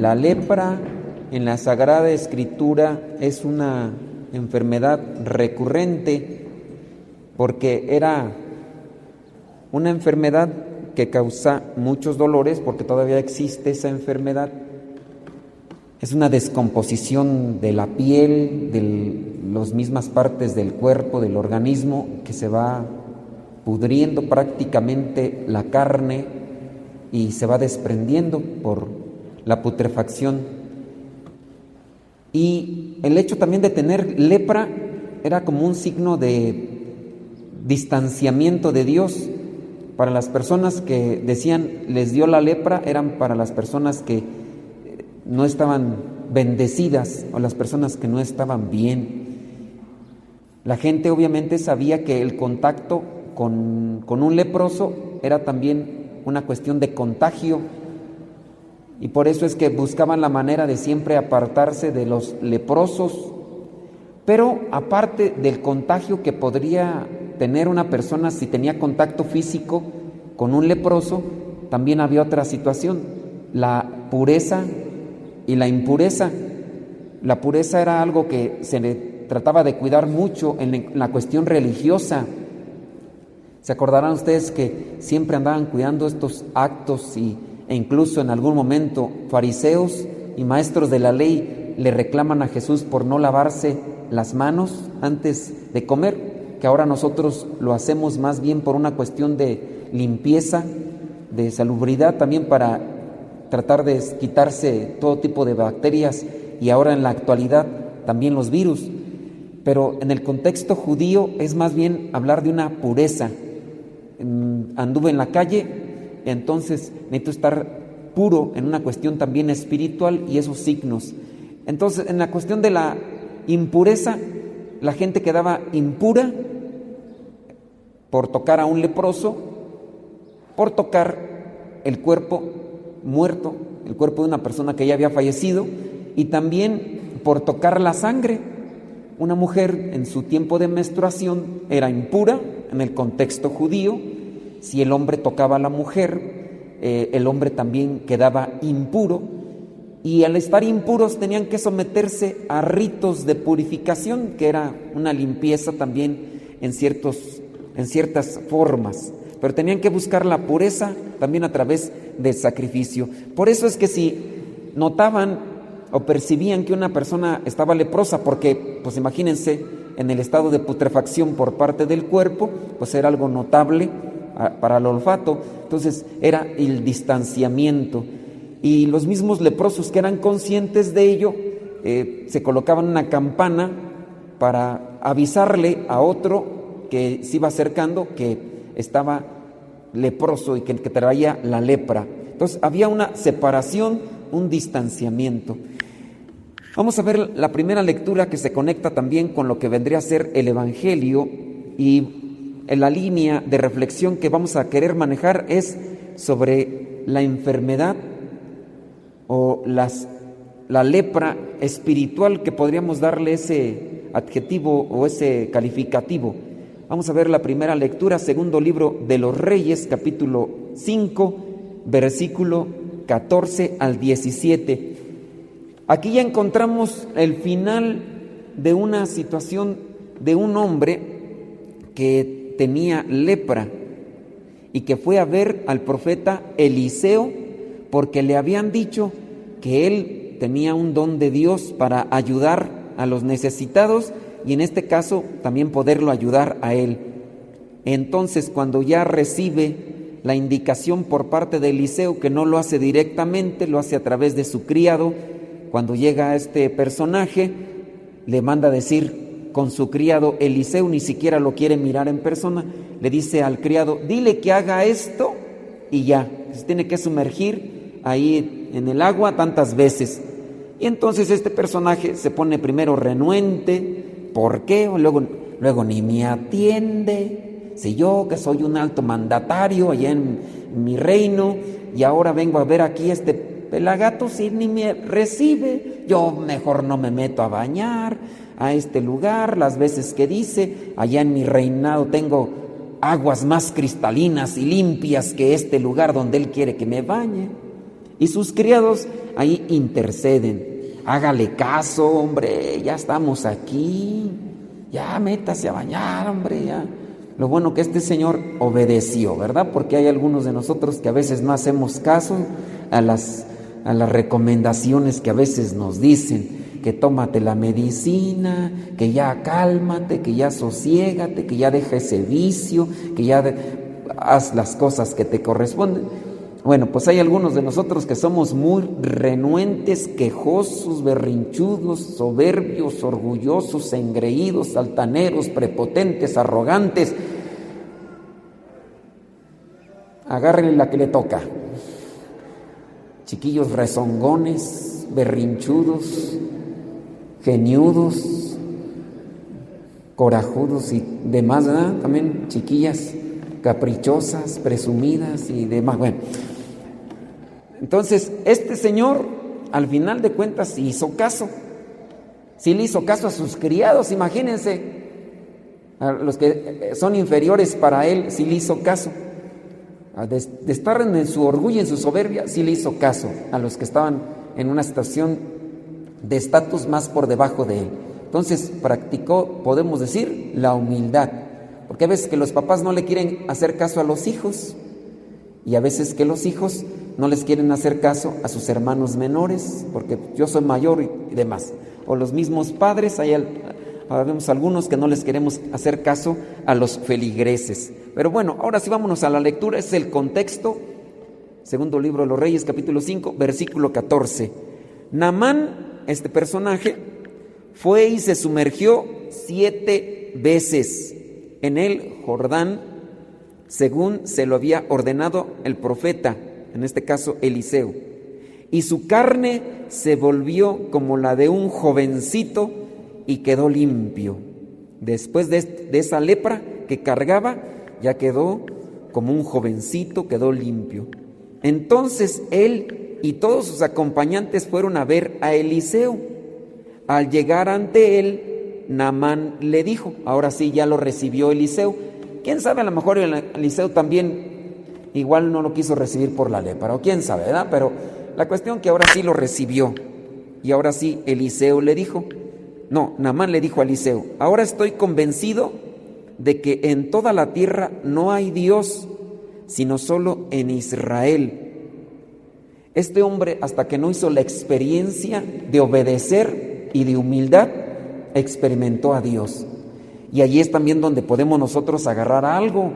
La lepra en la Sagrada Escritura es una enfermedad recurrente porque era una enfermedad que causa muchos dolores, porque todavía existe esa enfermedad. Es una descomposición de la piel, de las mismas partes del cuerpo, del organismo, que se va pudriendo prácticamente la carne y se va desprendiendo por la putrefacción. Y el hecho también de tener lepra era como un signo de distanciamiento de Dios. Para las personas que decían les dio la lepra, eran para las personas que no estaban bendecidas o las personas que no estaban bien. La gente obviamente sabía que el contacto con un leproso era también una cuestión de contagio, y por eso es que buscaban la manera de siempre apartarse de los leprosos. Pero aparte del contagio que podría tener una persona si tenía contacto físico con un leproso, también había otra situación: la pureza y la impureza. La pureza era algo que se le trataba de cuidar mucho en la cuestión religiosa. Se acordarán ustedes que siempre andaban cuidando estos actos e incluso en algún momento fariseos y maestros de la ley le reclaman a Jesús por no lavarse las manos antes de comer, que ahora nosotros lo hacemos más bien por una cuestión de limpieza, de salubridad, también para tratar de quitarse todo tipo de bacterias, y ahora en la actualidad también los virus. Pero en el contexto judío es más bien hablar de una pureza. Anduve en la calle, entonces necesito estar puro en una cuestión también espiritual y esos signos. Entonces, en la cuestión de la impureza, la gente quedaba impura por tocar a un leproso, por tocar el cuerpo muerto, el cuerpo de una persona que ya había fallecido, y también por tocar la sangre. Una mujer en su tiempo de menstruación era impura en el contexto judío. Si el hombre tocaba a la mujer, el hombre también quedaba impuro, y al estar impuros tenían que someterse a ritos de purificación, que era una limpieza también en ciertas formas, pero tenían que buscar la pureza también a través del sacrificio. Por eso es que si notaban o percibían que una persona estaba leprosa, porque pues imagínense, en el estado de putrefacción por parte del cuerpo, pues era algo notable para el olfato. Entonces era el distanciamiento, y los mismos leprosos que eran conscientes de ello se colocaban una campana para avisarle a otro que se iba acercando que estaba leproso y que traía la lepra. Entonces había una separación, un distanciamiento. Vamos a ver la primera lectura, que se conecta también con lo que vendría a ser el Evangelio, y en la línea de reflexión que vamos a querer manejar es sobre la enfermedad o la lepra espiritual, que podríamos darle ese adjetivo o ese calificativo. Vamos a ver la primera lectura, segundo libro de los Reyes, capítulo 5, versículo 14 al 17. Aquí ya encontramos el final de una situación de un hombre que tenía lepra y que fue a ver al profeta Eliseo, porque le habían dicho que él tenía un don de Dios para ayudar a los necesitados, y en este caso también poderlo ayudar a él. Entonces, cuando ya recibe la indicación por parte de Eliseo, que no lo hace directamente, lo hace a través de su criado, cuando llega a este personaje, le manda decir con su criado Eliseo, ni siquiera lo quiere mirar en persona, le dice al criado: dile que haga esto, y ya, se tiene que sumergir ahí en el agua tantas veces. Y entonces este personaje se pone primero renuente. ¿Por qué? Luego ni me atiende. Si yo, que soy un alto mandatario allá en mi reino, y ahora vengo a ver aquí este pelagato, si ni me recibe, yo mejor no me meto a bañar a este lugar las veces que dice. Allá en mi reinado tengo aguas más cristalinas y limpias que este lugar donde él quiere que me bañe. Y sus criados ahí interceden. Hágale caso, hombre, ya estamos aquí. Ya métase a bañar, hombre, ya. Lo bueno que este señor obedeció, ¿verdad? Porque hay algunos de nosotros que a veces no hacemos caso a las recomendaciones que a veces nos dicen, que tómate la medicina, que ya cálmate, que ya sosiégate, que ya deja ese vicio, que ya haz las cosas que te corresponden. Bueno, pues hay algunos de nosotros que somos muy renuentes, quejosos, berrinchudos, soberbios, orgullosos, engreídos, altaneros, prepotentes, arrogantes. Agárrenle la que le toca. Chiquillos rezongones, berrinchudos, geniudos, corajudos y demás, ¿verdad? También chiquillas caprichosas, presumidas y demás. Bueno, entonces este señor al final de cuentas sí hizo caso. Sí le hizo caso a sus criados, imagínense, a los que son inferiores para él, sí le hizo caso. De estar en su orgullo, en su soberbia, sí le hizo caso a los que estaban en una situación de estatus más por debajo de él. Entonces practicó, podemos decir, la humildad, porque a veces que los papás no le quieren hacer caso a los hijos, y a veces que los hijos no les quieren hacer caso a sus hermanos menores, porque yo soy mayor y demás. O los mismos padres, ahora vemos algunos que no les queremos hacer caso a los feligreses. Pero bueno, ahora sí vámonos a la lectura, es el contexto. Segundo libro de los Reyes, capítulo 5, versículo 14. Naamán, este personaje, fue y se sumergió 7 veces en el Jordán, según se lo había ordenado el profeta, en este caso Eliseo. Y su carne se volvió como la de un jovencito y quedó limpio. Después de esa lepra que cargaba, ya quedó como un jovencito, quedó limpio. Entonces él y todos sus acompañantes fueron a ver a Eliseo. Al llegar ante él, Naamán le dijo, ahora sí ya lo recibió Eliseo. Quién sabe, a lo mejor Eliseo también igual no lo quiso recibir por la lepra, o quién sabe, ¿verdad? Pero la cuestión que ahora sí lo recibió. Y ahora sí Eliseo le dijo, Naamán le dijo a Eliseo, ahora estoy convencido de que en toda la tierra no hay Dios, sino solo en Israel. Este hombre, hasta que no hizo la experiencia de obedecer y de humildad, experimentó a Dios. Y allí es también donde podemos nosotros agarrar algo.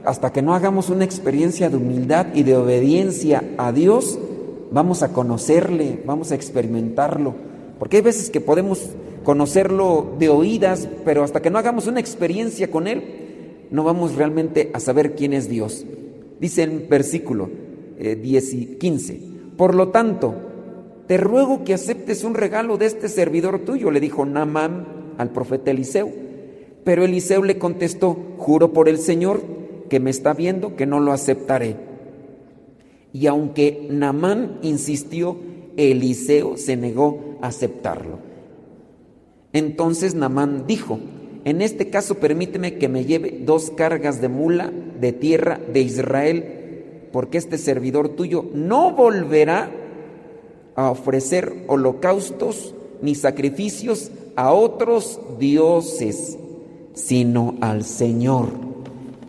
Hasta que no hagamos una experiencia de humildad y de obediencia a Dios, vamos a conocerle, vamos a experimentarlo. Porque hay veces que podemos conocerlo de oídas, pero hasta que no hagamos una experiencia con Él, no vamos realmente a saber quién es Dios. Dice en versículo 15, por lo tanto, te ruego que aceptes un regalo de este servidor tuyo, le dijo Naamán al profeta Eliseo. Pero Eliseo le contestó, juro por el Señor que me está viendo que no lo aceptaré. Y aunque Naamán insistió, Eliseo se negó a aceptarlo. Entonces Naamán dijo, en este caso permíteme que me lleve 2 cargas de mula de tierra de Israel, porque este servidor tuyo no volverá a ofrecer holocaustos ni sacrificios a otros dioses, sino al Señor.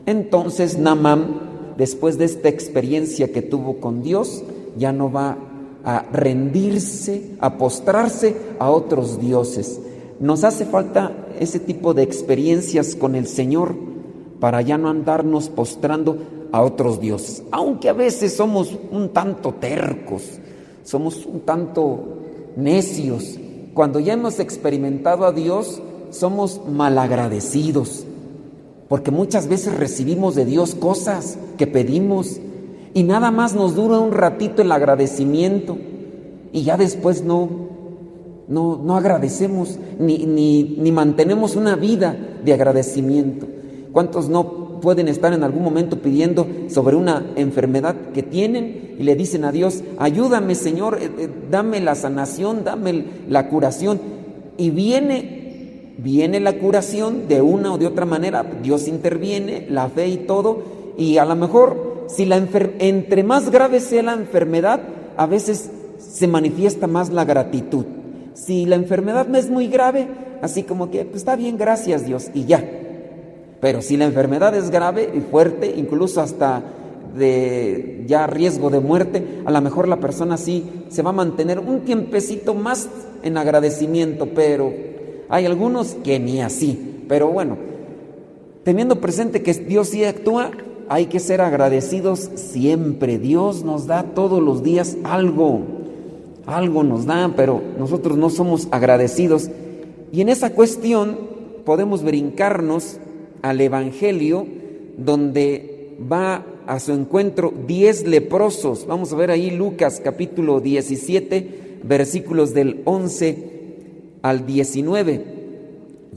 Entonces Naamán, después de esta experiencia que tuvo con Dios, ya no va a rendirse, a postrarse a otros dioses. Nos hace falta ese tipo de experiencias con el Señor para ya no andarnos postrando a otros dioses. Aunque a veces somos un tanto tercos, somos un tanto necios. Cuando ya hemos experimentado a Dios, somos malagradecidos, porque muchas veces recibimos de Dios cosas que pedimos y nada más nos dura un ratito el agradecimiento y ya después no agradecemos ni mantenemos una vida de agradecimiento. ¿Cuántos no pueden estar en algún momento pidiendo sobre una enfermedad que tienen y le dicen a Dios, ayúdame Señor, dame la sanación, dame la curación? Y viene la curación de una o de otra manera, Dios interviene, la fe y todo, y a lo mejor si entre más grave sea la enfermedad, a veces se manifiesta más la gratitud. Si la enfermedad no es muy grave, así como que pues está bien, gracias Dios, y ya. Pero si la enfermedad es grave y fuerte, incluso hasta de ya riesgo de muerte, a lo mejor la persona sí se va a mantener un tiempecito más en agradecimiento, pero hay algunos que ni así. Pero bueno, teniendo presente que Dios sí actúa, hay que ser agradecidos siempre. Dios nos da todos los días algo nos da, pero nosotros no somos agradecidos. Y en esa cuestión podemos brincarnos al Evangelio, donde va a su encuentro 10 leprosos. Vamos a ver ahí Lucas capítulo 17, versículos del 11 al 19.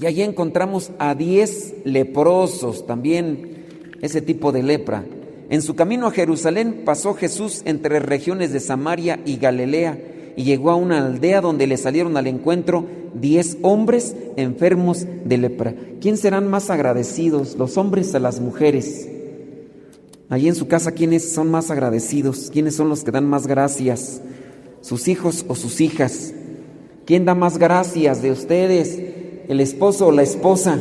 Y allí encontramos a 10 leprosos, también ese tipo de lepra. En su camino a Jerusalén pasó Jesús entre regiones de Samaria y Galilea, y llegó a una aldea donde le salieron al encuentro 10 hombres enfermos de lepra. ¿Quién serán más agradecidos, los hombres o las mujeres? Allí en su casa, ¿quiénes son más agradecidos? ¿Quiénes son los que dan más gracias? ¿Sus hijos o sus hijas? ¿Quién da más gracias de ustedes? ¿El esposo o la esposa?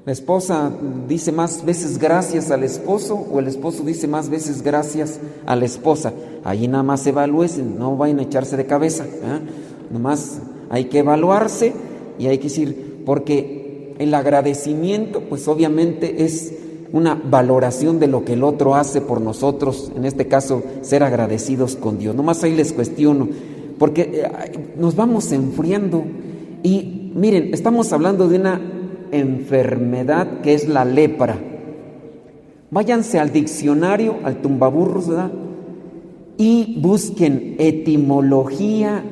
¿La esposa dice más veces gracias al esposo o el esposo dice más veces gracias a la esposa? Ahí nada más evalúen, no vayan a echarse de cabeza, ¿eh? Nomás hay que evaluarse y hay que decir, porque el agradecimiento pues obviamente es una valoración de lo que el otro hace por nosotros, en este caso ser agradecidos con Dios. Nomás ahí les cuestiono, porque nos vamos enfriando y miren, estamos hablando de una enfermedad que es la lepra. Váyanse al diccionario, al tumbaburros, ¿verdad? Y busquen etimología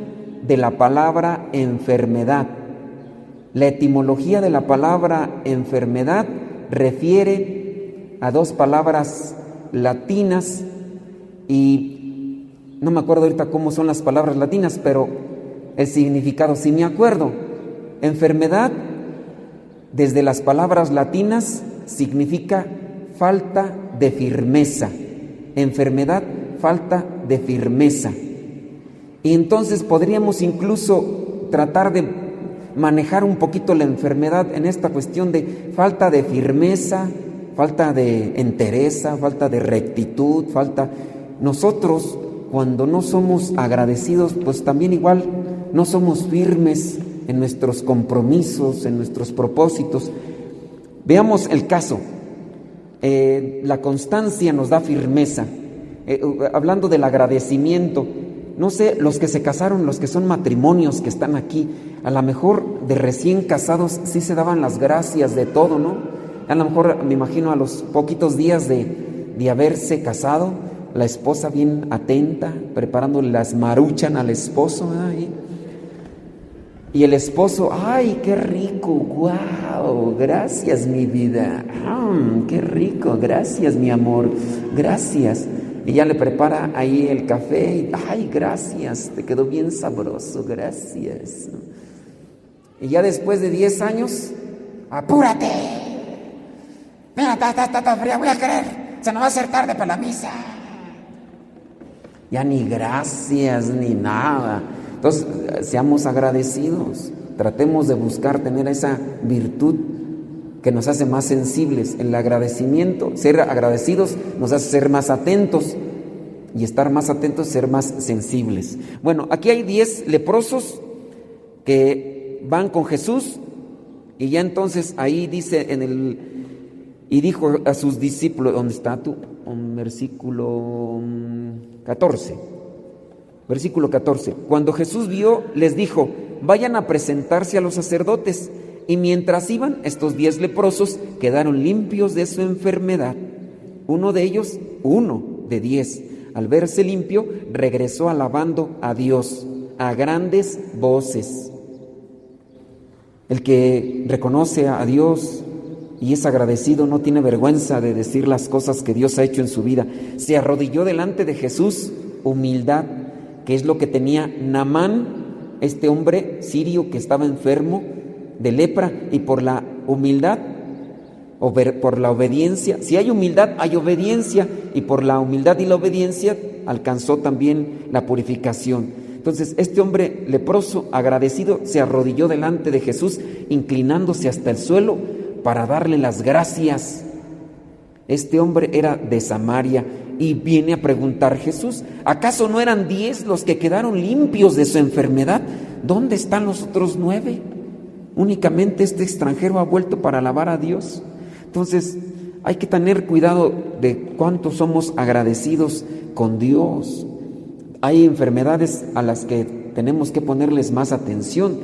de la palabra enfermedad. La etimología de la palabra enfermedad refiere a 2 palabras latinas y no me acuerdo ahorita cómo son las palabras latinas, pero el significado sí me acuerdo. Enfermedad, desde las palabras latinas, significa falta de firmeza. Enfermedad, falta de firmeza. Y entonces podríamos incluso tratar de manejar un poquito la enfermedad en esta cuestión de falta de firmeza, falta de entereza, falta de rectitud, Nosotros, cuando no somos agradecidos, pues también igual no somos firmes en nuestros compromisos, en nuestros propósitos. Veamos el caso. La constancia nos da firmeza. Hablando del agradecimiento, no sé, los que se casaron, los que son matrimonios que están aquí, a lo mejor de recién casados sí se daban las gracias de todo, ¿no? A lo mejor me imagino a los poquitos días de haberse casado, la esposa bien atenta, preparándole las maruchan al esposo, ¿eh? Y el esposo, ¡ay, qué rico! ¡Guau! Gracias, mi vida. ¡Qué rico! Gracias, mi amor. Gracias. Y ya le prepara ahí el café. Y, ¡ay, gracias! Te quedó bien sabroso. Gracias. Y ya después de 10 años, ¡apúrate! Mira, está fría, voy a querer. Se nos va a hacer tarde para la misa. Ya ni gracias, ni nada. Entonces, seamos agradecidos, tratemos de buscar tener esa virtud que nos hace más sensibles. El agradecimiento, ser agradecidos nos hace ser más atentos y estar más atentos, ser más sensibles. Bueno, aquí hay 10 leprosos que van con Jesús y ya entonces ahí dice y dijo a sus discípulos, ¿dónde está tú? Versículo 14. Versículo 14. Cuando Jesús vio, les dijo, vayan a presentarse a los sacerdotes. Y mientras iban, estos 10 leprosos quedaron limpios de su enfermedad. Uno de ellos, uno de 10, al verse limpio, regresó alabando a Dios a grandes voces. El que reconoce a Dios y es agradecido no tiene vergüenza de decir las cosas que Dios ha hecho en su vida. Se arrodilló delante de Jesús, humildad, que es lo que tenía Naamán, este hombre sirio que estaba enfermo de lepra, y por la humildad, por la obediencia, si hay humildad, hay obediencia, y por la humildad y la obediencia alcanzó también la purificación. Entonces este hombre leproso, agradecido, se arrodilló delante de Jesús, inclinándose hasta el suelo para darle las gracias. Este hombre era de Samaria y viene a preguntar: Jesús, ¿acaso no eran 10 los que quedaron limpios de su enfermedad? ¿Dónde están los otros 9? Únicamente este extranjero ha vuelto para alabar a Dios. Entonces hay que tener cuidado de cuánto somos agradecidos con Dios. Hay enfermedades a las que tenemos que ponerles más atención.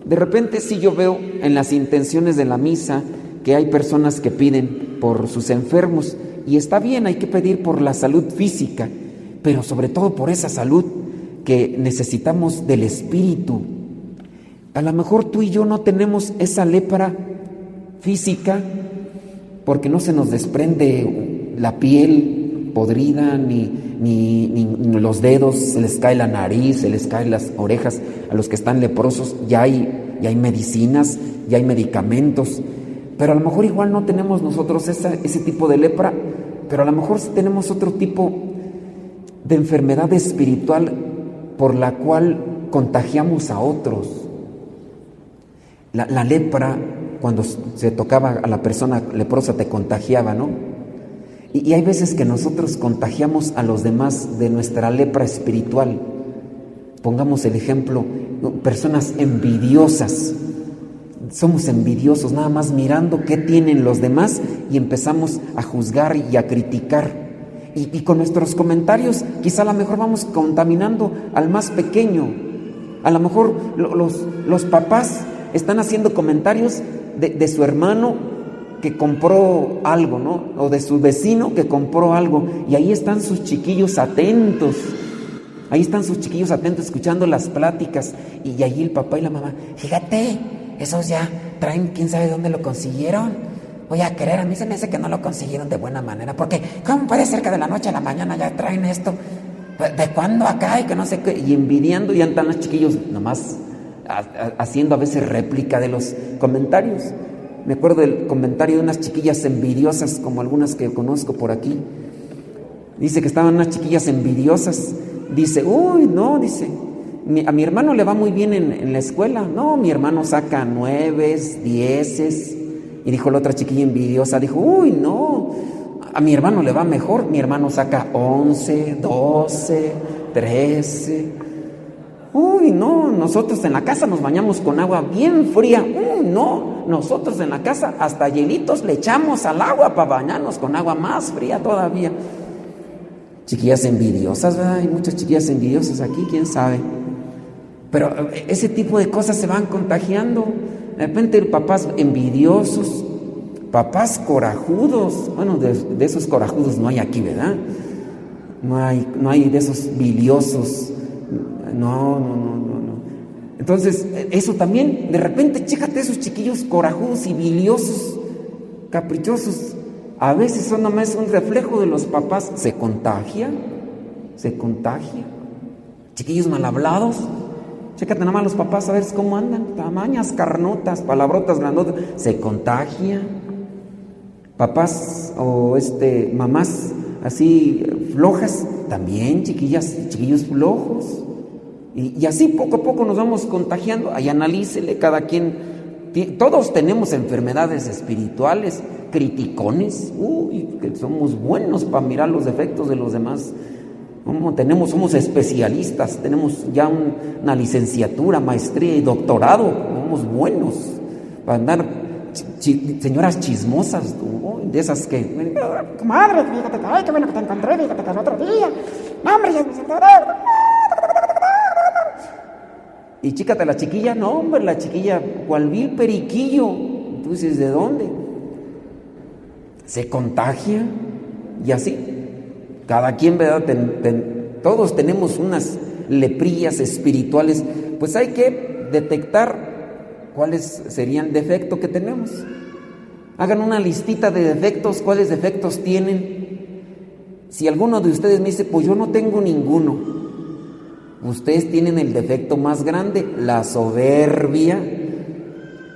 De repente sí yo veo en las intenciones de la misa que hay personas que piden por sus enfermos, y está bien, hay que pedir por la salud física, pero sobre todo por esa salud que necesitamos del espíritu. A lo mejor tú y yo no tenemos esa lepra física porque no se nos desprende la piel podrida, ni los dedos, se les cae la nariz, se les caen las orejas. A los que están leprosos ya hay medicinas, ya hay medicamentos, pero a lo mejor igual no tenemos nosotros ese tipo de lepra, pero a lo mejor sí tenemos otro tipo de enfermedad espiritual por la cual contagiamos a otros. La lepra, cuando se tocaba a la persona leprosa, te contagiaba, ¿no? Y hay veces que nosotros contagiamos a los demás de nuestra lepra espiritual. Pongamos el ejemplo, personas envidiosas. Somos envidiosos, nada más mirando qué tienen los demás y empezamos a juzgar y a criticar. Y con nuestros comentarios quizá a lo mejor vamos contaminando al más pequeño. A lo mejor los papás están haciendo comentarios de su hermano que compró algo, ¿no? O de su vecino que compró algo, y ahí están sus chiquillos atentos. Ahí están sus chiquillos atentos escuchando las pláticas, y allí el papá y la mamá: fíjate, esos ya traen, quién sabe dónde lo consiguieron. Voy a creer, a mí se me hace que no lo consiguieron de buena manera, porque ¿cómo puede ser que de la noche a la mañana ya traen esto? ¿De cuándo acá? Y que no sé qué, y envidiando, y andan los chiquillos nomás haciendo a veces réplica de los comentarios. Me acuerdo del comentario de unas chiquillas envidiosas, como algunas que conozco por aquí. Dice que estaban unas chiquillas envidiosas. Dice: uy, no, dice, a mi hermano le va muy bien en la escuela. No, mi hermano saca 9, 10. Y dijo la otra chiquilla envidiosa, dijo: uy, no, a mi hermano le va mejor. Mi hermano saca 11, 12, 13. Uy, no, nosotros en la casa nos bañamos con agua bien fría. Uy, no, nosotros en la casa hasta hielitos le echamos al agua para bañarnos con agua más fría todavía. Chiquillas envidiosas, ¿verdad? Hay muchas chiquillas envidiosas aquí, quién sabe. Pero ese tipo de cosas se van contagiando. De repente papás envidiosos, papás corajudos. Bueno, de esos corajudos no hay aquí, ¿verdad? No hay de esos biliosos. No. Entonces, eso también, de repente, chécate, esos chiquillos corajudos y biliosos, caprichosos, a veces son nomás un reflejo de los papás. Se contagia. Chiquillos mal hablados, chécate nada más los papás a ver cómo andan, tamañas, carnotas, palabrotas grandotas, se contagia. Papás o mamás así flojas, también chiquillos flojos. Y así poco a poco nos vamos contagiando. Ahí analícele, cada quien, todos tenemos enfermedades espirituales, criticones, que somos buenos para mirar los defectos de los demás. Somos especialistas, tenemos ya una licenciatura, maestría y doctorado, somos buenos para andar señoras chismosas, de esas que, comadre, fíjate, ay, qué bueno que te encontré, fíjate que el otro día, no, hombre, ya me siento. Y chícate la chiquilla, no, hombre, la chiquilla, cual vil periquillo. Tú dices, ¿de dónde? Se contagia, y así. Cada quien, ¿verdad? Todos tenemos unas leprillas espirituales. Pues hay que detectar cuáles serían defectos que tenemos. Hagan una listita de defectos, cuáles defectos tienen. Si alguno de ustedes me dice: pues yo no tengo ninguno. Ustedes tienen el defecto más grande, la soberbia.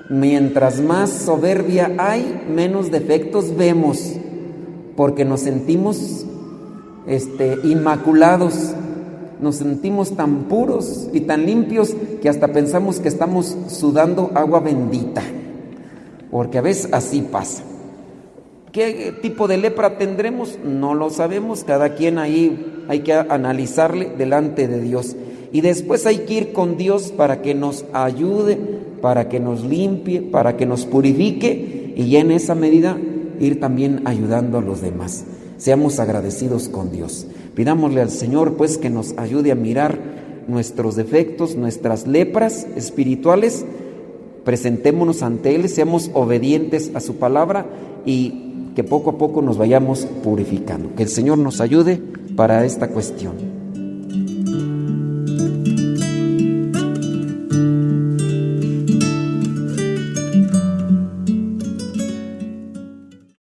Mientras más soberbia hay, menos defectos vemos, porque nos sentimos inmaculados. Nos sentimos tan puros y tan limpios que hasta pensamos que estamos sudando agua bendita, porque a veces así pasa. ¿Qué tipo de lepra tendremos? No lo sabemos, cada quien ahí hay que analizarle delante de Dios. Y después hay que ir con Dios para que nos ayude, para que nos limpie, para que nos purifique, y ya en esa medida ir también ayudando a los demás. Seamos agradecidos con Dios. Pidámosle al Señor pues que nos ayude a mirar nuestros defectos, nuestras lepras espirituales. Presentémonos ante Él, seamos obedientes a su palabra y que poco a poco nos vayamos purificando. Que el Señor nos ayude para esta cuestión.